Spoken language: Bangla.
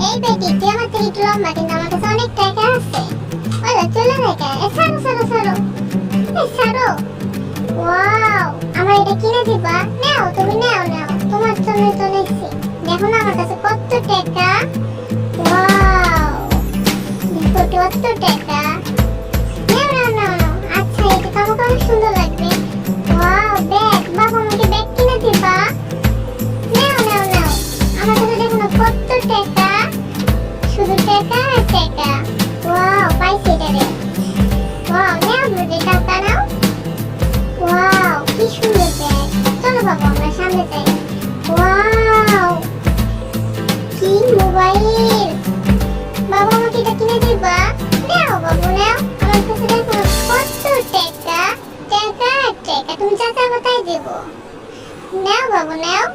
এই বেটি তুই আমার থেকে একটু লম্বা, কিন্তু আমার কাছে অনেক টাকা আছে। ওলা চলে যায় কেন? ছাড়ো ছাড়ো ছাড়ো, ছাড়ো। ওয়াও, আমার এটা কিনে দিবা? নাও, তুমি নাও নাও, তোমার জন্য তো নিচ্ছি। দেখো না আমার কাছে কত টাকা। ওয়াও, দেখো কত টাকা। নাও নাও নাও নাও। আচ্ছা, এটা তো আমাকে অনেক সুন্দর লাগবে। Wow, bag. বাবা আমাকে ব্যাগ কিনে দিবা? নাও নাও নাও। আমার কাছে দেখো না কত টাকা, শুধু টাকা আর টাকা। ওয়াও, পাইছি এটা রে। ওয়াও, নাও বুঝি, টাকা নাও। ওয়াও, কি সুন্দর ব্যাগ। চলো বাবা আমরা সামনে যাই। ওয়াও, কি মোবাইল। বাবা আমাকে এটা কিনে দিবা? নাও বাবু নাও। আমার কাছে দেখো কত টাকা, টাকা আর টাকা। তুমি যা চাইবো তাই দেবো। নাও বাবু নাও।